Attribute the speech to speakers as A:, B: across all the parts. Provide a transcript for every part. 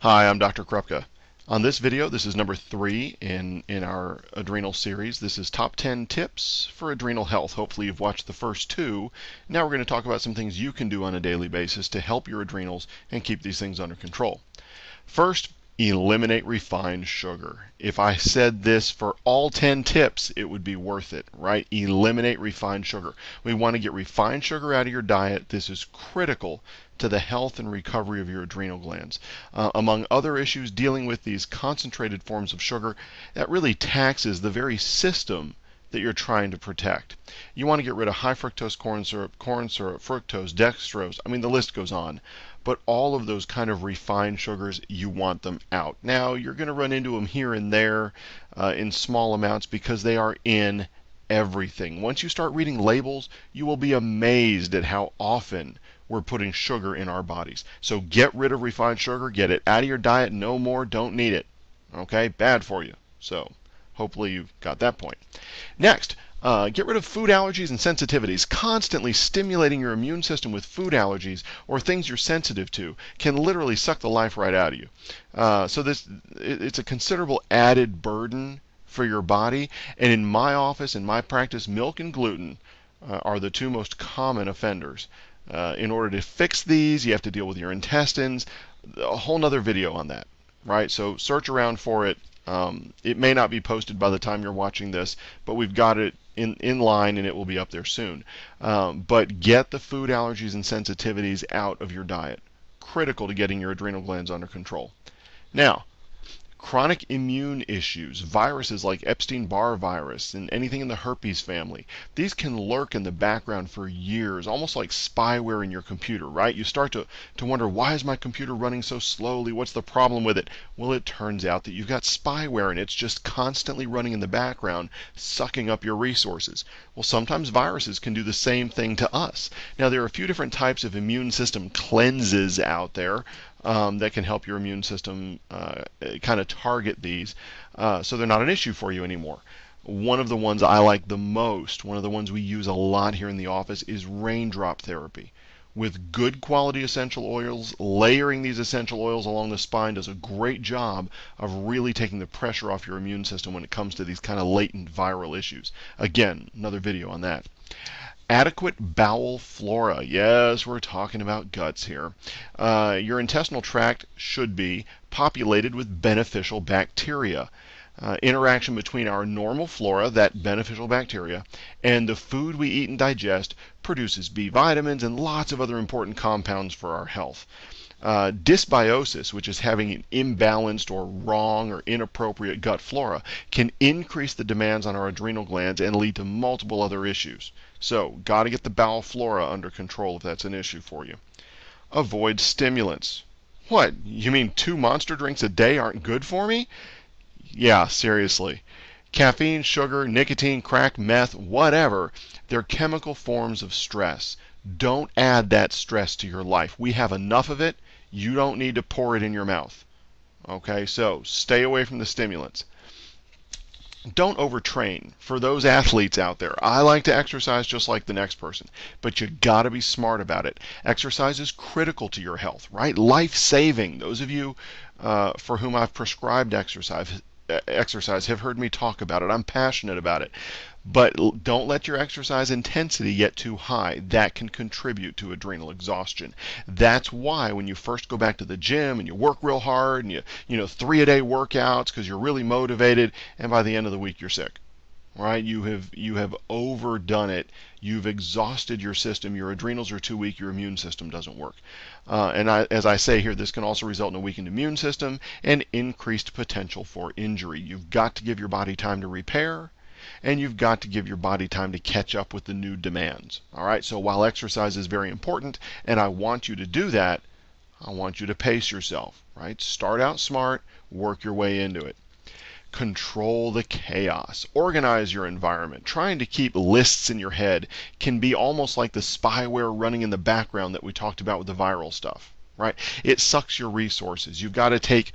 A: Hi, I'm Dr. Krupka. On this video, this is number 3 in our adrenal series. This is top 10 tips for adrenal health. Hopefully you've watched the first 2. Now we're going to talk about some things you can do on a daily basis to help your adrenals and keep these things under control. First, eliminate refined sugar. If I said this for all 10 tips, it would be worth it, right? Eliminate refined sugar. We want to get refined sugar out of your diet. This is critical to the health and recovery of your adrenal glands. Among other issues, dealing with these concentrated forms of sugar, that really taxes the very system that you're trying to protect. You want to get rid of high fructose corn syrup, fructose, dextrose. I mean, the list goes on. But all of those kind of refined sugars, you want them out. Now, you're going to run into them here and there in small amounts because they are in everything. Once you start reading labels, you will be amazed at how often we're putting sugar in our bodies. So get rid of refined sugar. Get it out of your diet. No more. Don't need it. Okay? Bad for you. So hopefully you've got that point. Next, get rid of food allergies and sensitivities. Constantly stimulating your immune system with food allergies or things you're sensitive to can literally suck the life right out of you. So it's a considerable added burden for your body. And in my office, in my practice, milk and gluten are the 2 most common offenders. In order to fix these, you have to deal with your intestines. A whole nother video on that, right? So search around for it. It may not be posted by the time you're watching this, but we've got it in line and it will be up there soon. But get the food allergies and sensitivities out of your diet. Critical to getting your adrenal glands under control. Now, chronic immune issues, viruses like Epstein-Barr virus and anything in the herpes family, these can lurk in the background for years, almost like spyware in your computer, right? You start to wonder, why is my computer running so slowly? What's the problem with it? Well, it turns out that you've got spyware and it's just constantly running in the background, sucking up your resources. Well, sometimes viruses can do the same thing to us. Now, there are a few different types of immune system cleanses out there that can help your immune system kind of target these so they're not an issue for you anymore. One of the ones I like the most, one of the ones we use a lot here in the office, is raindrop therapy. With good quality essential oils, layering these essential oils along the spine does a great job of really taking the pressure off your immune system when it comes to these kind of latent viral issues. Again, another video on that. Adequate bowel flora. Yes, we're talking about guts here. Your intestinal tract should be populated with beneficial bacteria. Interaction between our normal flora, that beneficial bacteria, and the food we eat and digest produces B vitamins and lots of other important compounds for our health. Dysbiosis, which is having an imbalanced or wrong or inappropriate gut flora, can increase the demands on our adrenal glands and lead to multiple other issues. So, got to get the bowel flora under control if that's an issue for you. Avoid stimulants. What? You mean 2 monster drinks a day aren't good for me? Yeah, seriously. Caffeine, sugar, nicotine, crack, meth, whatever, they're chemical forms of stress. Don't add that stress to your life. We have enough of it. You don't need to pour it in your mouth. Okay, so stay away from the stimulants. Don't overtrain. For those athletes out there, I like to exercise just like the next person, but you got to be smart about it. Exercise is critical to your health, right? Life-saving. Those of you for whom I've prescribed exercise have heard me talk about it. I'm passionate about it. But don't let your exercise intensity get too high. That can contribute to adrenal exhaustion. That's why when you first go back to the gym and you work real hard and you 3-a-day workouts because you're really motivated, and by the end of the week you're sick. Right? You have overdone it. You've exhausted your system. Your adrenals are too weak. Your immune system doesn't work. As I say here, this can also result in a weakened immune system and increased potential for injury. You've got to give your body time to repair, and you've got to give your body time to catch up with the new demands. All right? So while exercise is very important, and I want you to do that, I want you to pace yourself. Right? Start out smart, work your way into it. Control the chaos. Organize your environment. Trying to keep lists in your head can be almost like the spyware running in the background that we talked about with the viral stuff. Right? It sucks your resources. You've got to take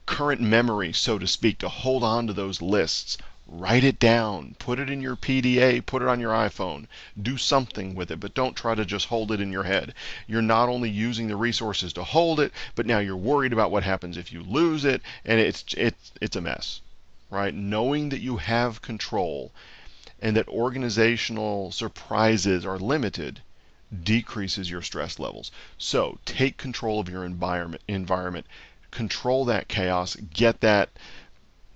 A: current memory, so to speak, to hold on to those lists. Write it down. Put it in your PDA. Put it on your iPhone. Do something with it, but don't try to just hold it in your head. You're not only using the resources to hold it, but now you're worried about what happens if you lose it, and it's a mess, right? Knowing that you have control and that organizational surprises are limited decreases your stress levels. So take control of your environment, control that chaos, get that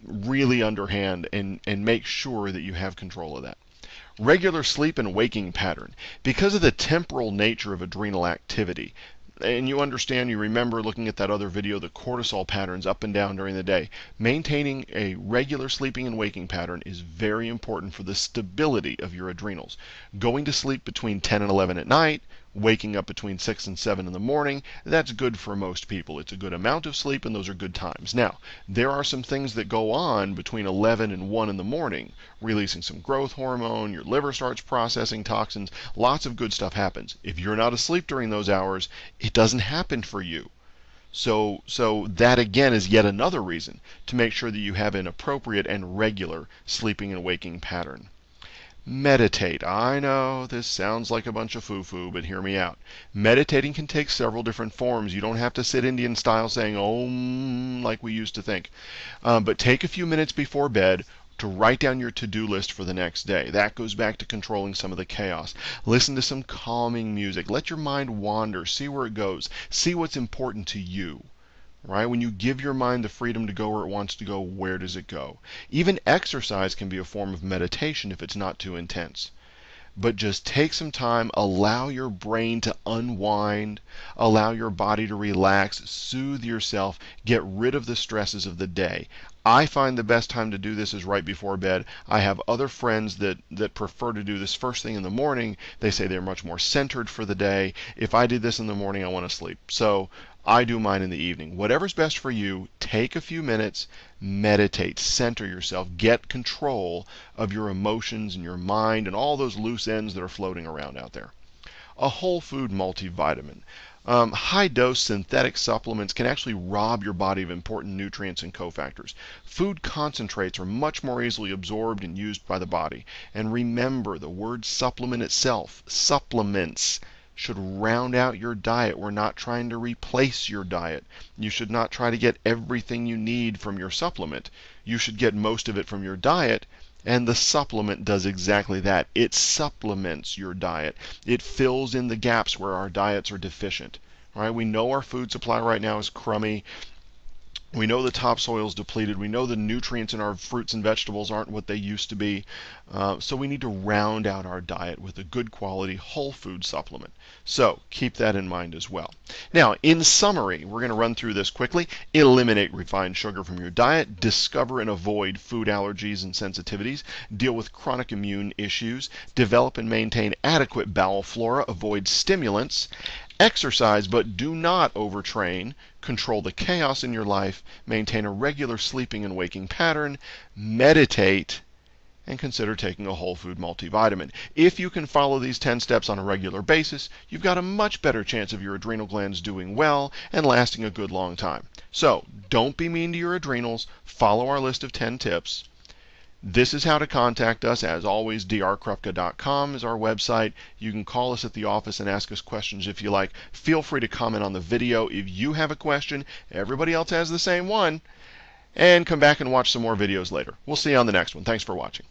A: really underhand, and make sure that you have control of that. Regular sleep and waking pattern. Because of the temporal nature of adrenal activity, and you understand, you remember looking at that other video, the cortisol patterns up and down during the day. Maintaining a regular sleeping and waking pattern is very important for the stability of your adrenals. Going to sleep between 10 and 11 at night, waking up between 6 and 7 in the morning, that's good for most people. It's a good amount of sleep, and those are good times. Now, there are some things that go on between 11 and 1 in the morning, releasing some growth hormone, your liver starts processing toxins, lots of good stuff happens. If you're not asleep during those hours, it doesn't happen for you. So that again is yet another reason to make sure that you have an appropriate and regular sleeping and waking pattern. Meditate. I know this sounds like a bunch of foo-foo, but hear me out. Meditating can take several different forms. You don't have to sit Indian style saying Om like we used to think. But take a few minutes before bed to write down your to-do list for the next day. That goes back to controlling some of the chaos. Listen to some calming music. Let your mind wander. See where it goes. See what's important to you. Right? When you give your mind the freedom to go where it wants to go, where does it go? Even exercise can be a form of meditation if it's not too intense. But just take some time, allow your brain to unwind, allow your body to relax, soothe yourself, get rid of the stresses of the day. I find the best time to do this is right before bed. I have other friends that prefer to do this first thing in the morning. They say they're much more centered for the day. If I did this in the morning, I want to sleep. So I do mine in the evening. Whatever's best for you, take a few minutes, meditate, center yourself, get control of your emotions and your mind and all those loose ends that are floating around out there. A whole food multivitamin. High-dose synthetic supplements can actually rob your body of important nutrients and cofactors. Food concentrates are much more easily absorbed and used by the body. And remember, the word supplement itself, supplements, should round out your diet. We're not trying to replace your diet. You should not try to get everything you need from your supplement. You should get most of it from your diet, and the supplement does exactly that. It supplements your diet. It fills in the gaps where our diets are deficient. Right? We know our food supply right now is crummy. We know the topsoil is depleted. We know the nutrients in our fruits and vegetables aren't what they used to be. So we need to round out our diet with a good quality whole food supplement. So keep that in mind as well. Now, in summary, we're going to run through this quickly. Eliminate refined sugar from your diet. Discover and avoid food allergies and sensitivities. Deal with chronic immune issues. Develop and maintain adequate bowel flora. Avoid stimulants. Exercise, but do not overtrain. Control the chaos in your life. Maintain a regular sleeping and waking pattern. Meditate. And consider taking a whole food multivitamin. If you can follow these 10 steps on a regular basis, you've got a much better chance of your adrenal glands doing well and lasting a good long time. So don't be mean to your adrenals. Follow our list of 10 tips. This is how to contact us. As always, drkrupka.com is our website. You can call us at the office and ask us questions if you like. Feel free to comment on the video if you have a question. Everybody else has the same one. And come back and watch some more videos later. We'll see you on the next one. Thanks for watching.